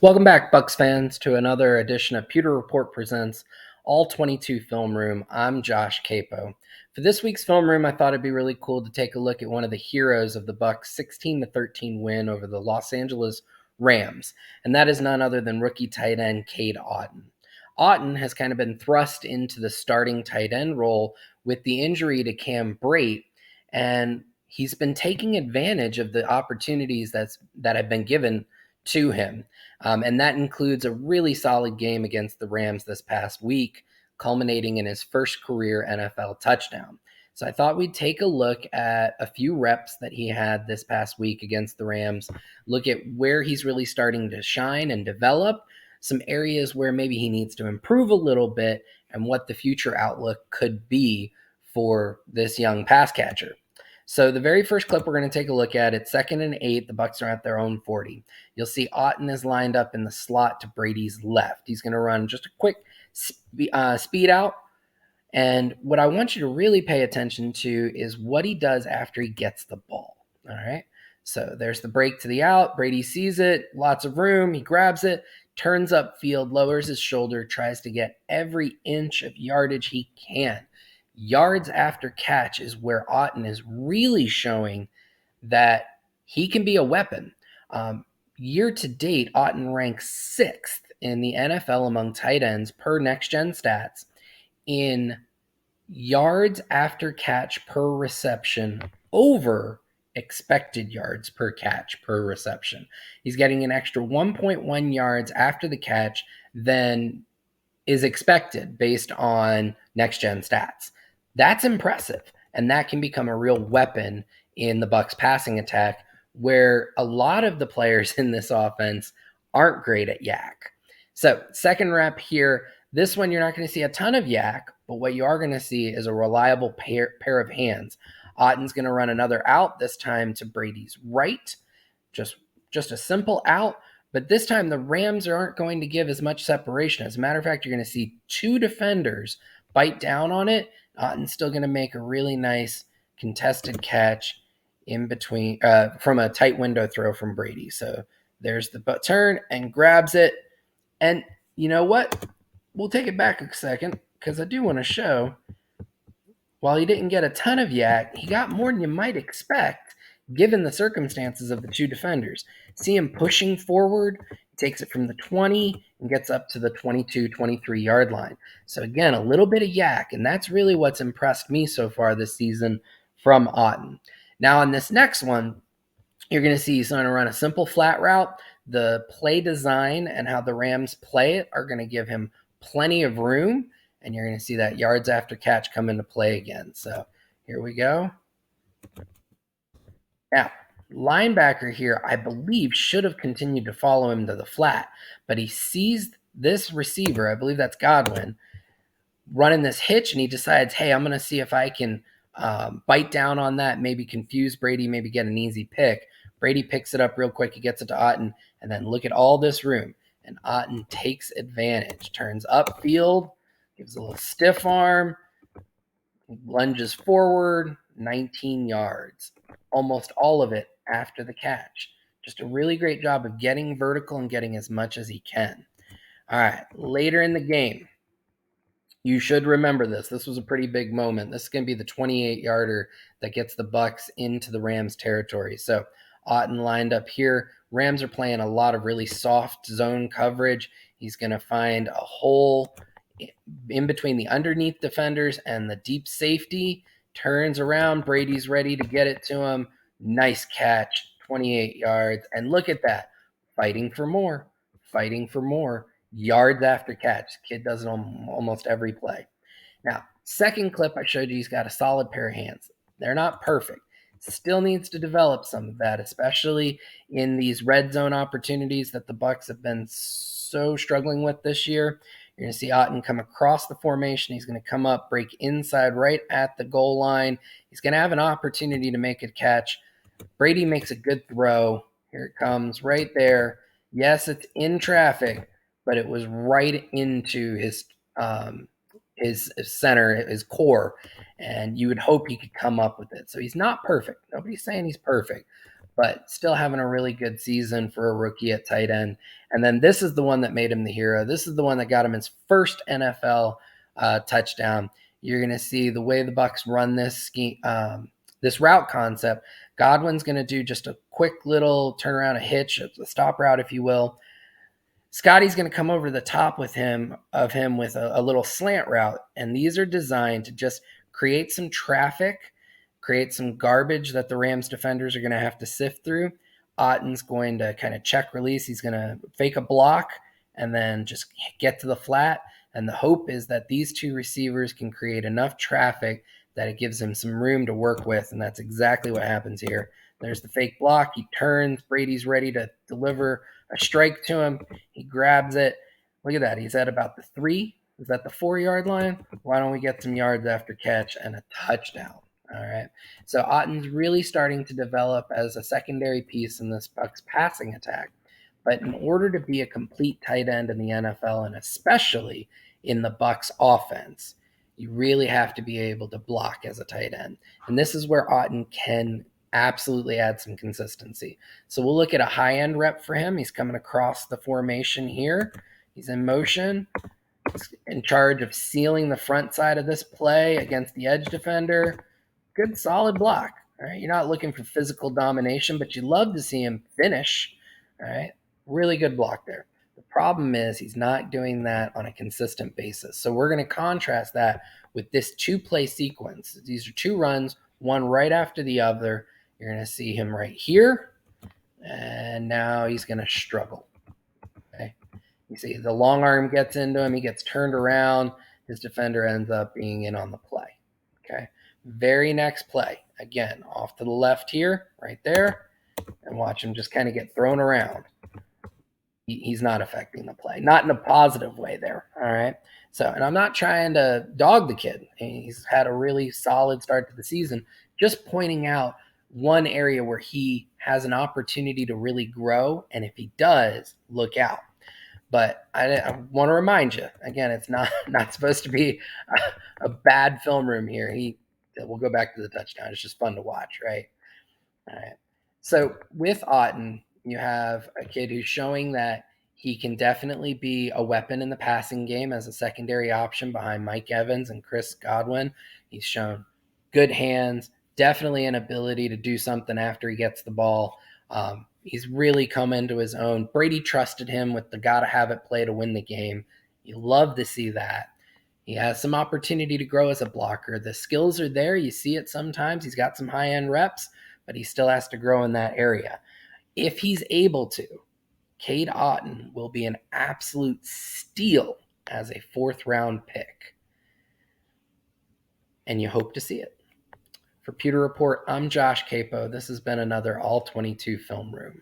Welcome back, Bucs fans, to another edition of Pewter Report Presents All 22 Film Room. I'm Josh Queipo. For this week's Film Room, I thought it'd be really cool to take a look at one of the heroes of the Bucs' 16-13 win over the Los Angeles Rams, and that is none other than rookie tight end Cade Otton. Otton has kind of been thrust into the starting tight end role with the injury to Cam Brate, and he's been taking advantage of the opportunities that have been given to him. And that includes a really solid game against the Rams this past week, culminating in his first career NFL touchdown. So I thought we'd take a look at a few reps that he had this past week against the Rams, look at where he's really starting to shine and develop, some areas where maybe he needs to improve a little bit, and what the future outlook could be for this young pass catcher. So the very first clip we're going to take a look at, it's 2nd and 8. The Bucs are at their own 40. You'll see Otton is lined up in the slot to Brady's left. He's going to run just a quick speed out. And what I want you to really pay attention to is what he does after he gets the ball. All right. So there's the break to the out. Brady sees it, lots of room. He grabs it, turns upfield, lowers his shoulder, tries to get every inch of yardage he can. Yards after catch is where Otton is really showing that he can be a weapon. Year to date, Otton ranks 6th in the NFL among tight ends per Next Gen Stats in yards after catch per reception over expected yards per catch per reception. He's getting an extra 1.1 yards after the catch than is expected based on Next Gen Stats. That's impressive, and that can become a real weapon in the Bucs passing attack, where a lot of the players in this offense aren't great at yak. So second rep here, this one you're not going to see a ton of yak, but what you are going to see is a reliable pair of hands. Otton's going to run another out, this time to Brady's right, just a simple out. But this time the Rams aren't going to give as much separation. As a matter of fact, you're going to see 2 defenders bite down on it. Otton's still going to make a really nice contested catch in between from a tight window throw from Brady. So there's the turn and grabs it. And you know what? We'll take it back a second because I do want to show while he didn't get a ton of yak, he got more than you might expect given the circumstances of the 2 defenders. See him pushing forward, he takes it from the 20 and gets up to the 22, 23-yard line. So again, a little bit of yak, and that's really what's impressed me so far this season from Otton. Now on this next one, you're going to see he's going to run a simple flat route. The play design and how the Rams play it are going to give him plenty of room, and you're going to see that yards after catch come into play again. So here we go. Now, linebacker here, I believe, should have continued to follow him to the flat, but he sees this receiver, I believe that's Godwin, running this hitch, and he decides, hey, I'm going to see if I can bite down on that, maybe confuse Brady, maybe get an easy pick. Brady picks it up real quick. He gets it to Otton, and then look at all this room. And Otton takes advantage, turns upfield, gives a little stiff arm, lunges forward, 19 yards, almost all of it after the catch. Just a really great job of getting vertical and getting as much as he can. All right, later in the game, you should remember this. This was a pretty big moment. This is going to be the 28-yarder that gets the Bucs into the Rams territory. So Otton lined up here. Rams are playing a lot of really soft zone coverage. He's going to find a hole in between the underneath defenders and the deep safety. Turns around. Brady's ready to get it to him. Nice catch, 28 yards. And look at that. Fighting for more. Fighting for more. Yards after catch. Kid does it on almost every play. Now, second clip I showed you, he's got a solid pair of hands. They're not perfect. Still needs to develop some of that, especially in these red zone opportunities that the Bucs have been so struggling with this year. You're going to see Otton come across the formation. He's going to come up, break inside right at the goal line. He's going to have an opportunity to make a catch. Brady makes a good throw. Here it comes right there. Yes, it's in traffic, but it was right into his center, his core, and you would hope he could come up with it. So he's not perfect. Nobody's saying he's perfect, but still having a really good season for a rookie at tight end. And then this is the one that made him the hero. This is the one that got him his first NFL touchdown. You're going to see the way the Bucs run this scheme, this route concept. Godwin's going to do just a quick little turnaround, a hitch, a stop route, if you will. Scotty's going to come over the top with him with a little slant route, and these are designed to just create some traffic, create some garbage that the Rams defenders are going to have to sift through. Otton's going to kind of check release. He's going to fake a block and then just get to the flat. And the hope is that these two receivers can create enough traffic that it gives him some room to work with, and that's exactly what happens here. There's the fake block. He turns. Brady's ready to deliver a strike to him. He grabs it. Look at that. He's at about the 3. Is that the 4-yard line? Why don't we get some yards after catch and a touchdown? All right. So Otton's really starting to develop as a secondary piece in this Bucs passing attack. But in order to be a complete tight end in the NFL, and especially in the Bucs offense, you really have to be able to block as a tight end. And this is where Otton can absolutely add some consistency. So we'll look at a high end rep for him. He's coming across the formation here. He's in motion. He's in charge of sealing the front side of this play against the edge defender. Good solid block. All right. You're not looking for physical domination, but you love to see him finish. All right. Really good block there. The problem is he's not doing that on a consistent basis. So we're going to contrast that with this 2-play sequence. These are 2 runs, one right after the other. You're going to see him right here, and now he's going to struggle. Okay, you see the long arm gets into him. He gets turned around. His defender ends up being in on the play. Okay, very next play. Again, off to the left here, right there, and watch him just kind of get thrown around. He's not affecting the play, not in a positive way there. All right. So, and I'm not trying to dog the kid. He's had a really solid start to the season. Just pointing out one area where he has an opportunity to really grow. And if he does, look out. But I want to remind you, again, it's not supposed to be a bad film room here. We'll go back to the touchdown. It's just fun to watch, right? All right. So with Otton, you have a kid who's showing that he can definitely be a weapon in the passing game as a secondary option behind Mike Evans and Chris Godwin. He's shown good hands, definitely an ability to do something after he gets the ball. He's really come into his own. Brady trusted him with the gotta have it play to win the game. You love to see that. He has some opportunity to grow as a blocker. The skills are there. You see it sometimes. He's got some high-end reps, but he still has to grow in that area. If he's able to, Cade Otton will be an absolute steal as a 4th-round pick. And you hope to see it. For Pewter Report, I'm Josh Queipo. This has been another All 22 Film Room.